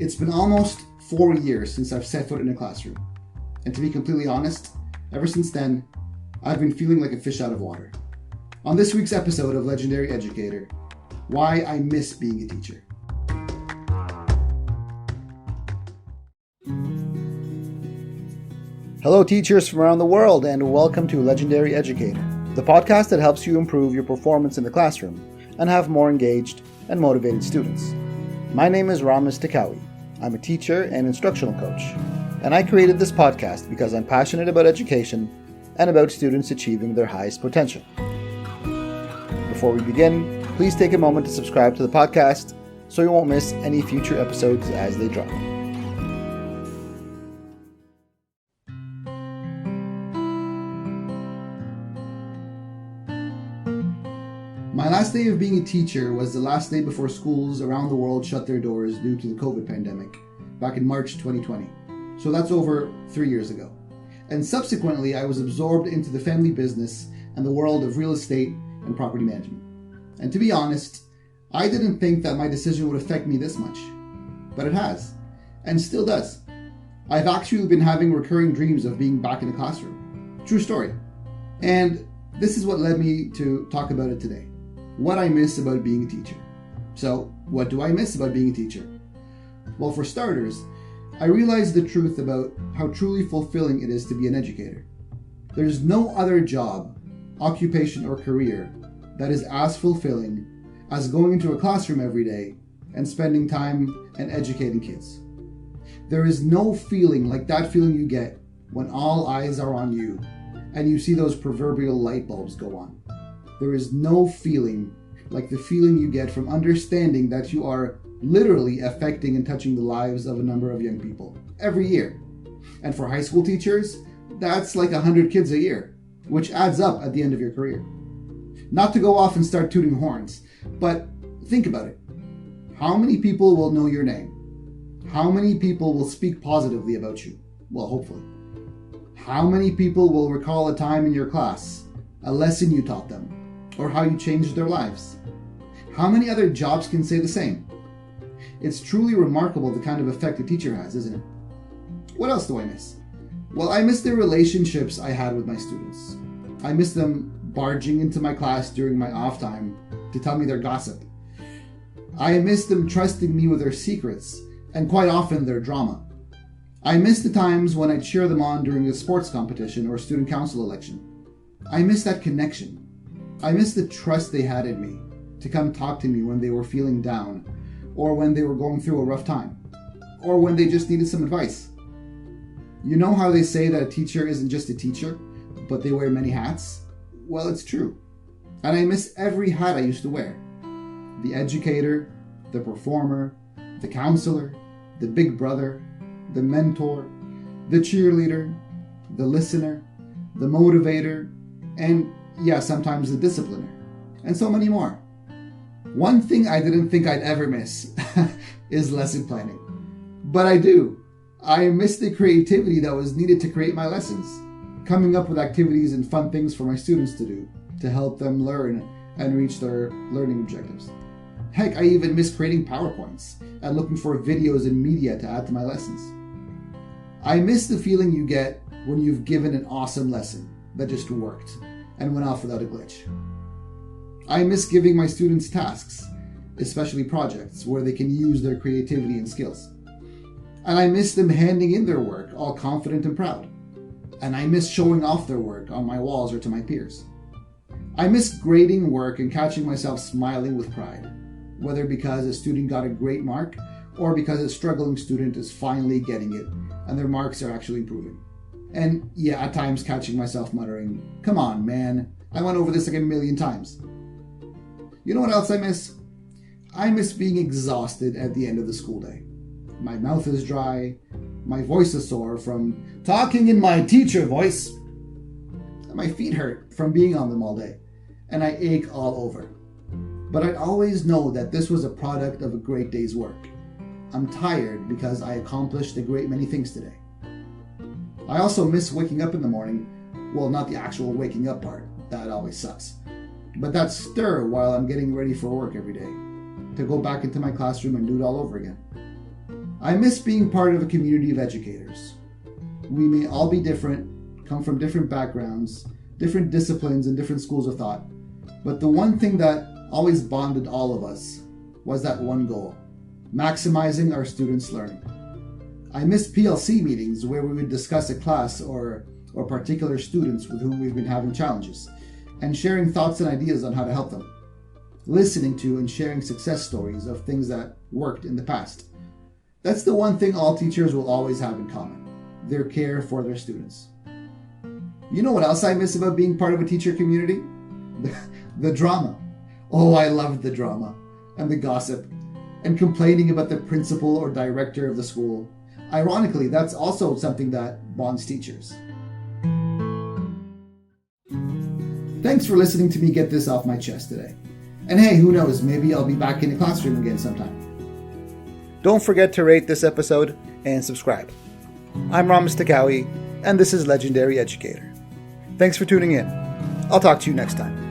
It's been almost 4 years since I've set foot in a classroom. And to be completely honest, ever since then, I've been feeling like a fish out of water. On this week's episode of Legendary Educator, why I miss being a teacher. Hello teachers from around the world, and welcome to Legendary Educator, the podcast that helps you improve your performance in the classroom and have more engaged and motivated students. My name is Ramis Takawi. I'm a teacher and instructional coach, and I created this podcast because I'm passionate about education and about students achieving their highest potential. Before we begin, please take a moment to subscribe to the podcast so you won't miss any future episodes as they drop. My last day of being a teacher was the last day before schools around the world shut their doors due to the COVID pandemic back in March 2020. So that's over 3 years ago. And subsequently, I was absorbed into the family business and the world of real estate and property management. And to be honest, I didn't think that my decision would affect me this much. But it has, and still does. I've actually been having recurring dreams of being back in the classroom. True story. And this is what led me to talk about it today. What I miss about being a teacher. So, what do I miss about being a teacher? Well, for starters, I realized the truth about how truly fulfilling it is to be an educator. There's no other job, occupation, or career that is as fulfilling as going into a classroom every day and spending time and educating kids. There is no feeling like that feeling you get when all eyes are on you and you see those proverbial light bulbs go on. There is no feeling like the feeling you get from understanding that you are literally affecting and touching the lives of a number of young people every year. And for high school teachers, that's like 100 kids a year, which adds up at the end of your career. Not to go off and start tooting horns, but think about it. How many people will know your name? How many people will speak positively about you? Well, hopefully. How many people will recall a time in your class, a lesson you taught them, or how you changed their lives? How many other jobs can say the same? It's truly remarkable the kind of effect a teacher has, isn't it? What else do I miss? Well, I miss the relationships I had with my students. I miss them barging into my class during my off time to tell me their gossip. I miss them trusting me with their secrets, and quite often their drama. I miss the times when I cheer them on during a sports competition or student council election. I miss that connection. I miss the trust they had in me to come talk to me when they were feeling down, or when they were going through a rough time, or when they just needed some advice. You know how they say that a teacher isn't just a teacher, but they wear many hats? Well, it's true. And I miss every hat I used to wear. The educator, the performer, the counselor, the big brother, the mentor, the cheerleader, the listener, the motivator, and sometimes the discipliner, and so many more. One thing I didn't think I'd ever miss is lesson planning. But I do. I miss the creativity that was needed to create my lessons, coming up with activities and fun things for my students to do to help them learn and reach their learning objectives. Heck, I even miss creating PowerPoints and looking for videos and media to add to my lessons. I miss the feeling you get when you've given an awesome lesson that just worked and went off without a glitch. I miss giving my students tasks, especially projects, where they can use their creativity and skills. And I miss them handing in their work all confident and proud. And I miss showing off their work on my walls or to my peers. I miss grading work and catching myself smiling with pride, whether because a student got a great mark or because a struggling student is finally getting it and their marks are actually improving. And at times catching myself muttering, "Come on, man, I went over this like 1,000,000 times." You know what else I miss? I miss being exhausted at the end of the school day. My mouth is dry, my voice is sore from talking in my teacher voice, and my feet hurt from being on them all day, and I ache all over. But I always know that this was a product of a great day's work. I'm tired because I accomplished a great many things today. I also miss waking up in the morning. Well, not the actual waking up part. That always sucks. But that stir while I'm getting ready for work every day, to go back into my classroom and do it all over again. I miss being part of a community of educators. We may all be different, come from different backgrounds, different disciplines, and different schools of thought, but the one thing that always bonded all of us was that one goal: maximizing our students' learning. I miss PLC meetings where we would discuss a class or particular students with whom we've been having challenges, and sharing thoughts and ideas on how to help them. Listening to and sharing success stories of things that worked in the past. That's the one thing all teachers will always have in common: their care for their students. You know what else I miss about being part of a teacher community? The drama. Oh, I loved the drama, and the gossip, and complaining about the principal or director of the school. Ironically, that's also something that bonds teachers. Thanks for listening to me get this off my chest today. And hey, who knows, maybe I'll be back in the classroom again sometime. Don't forget to rate this episode and subscribe. I'm Ramis Takawi, and this is Legendary Educator. Thanks for tuning in. I'll talk to you next time.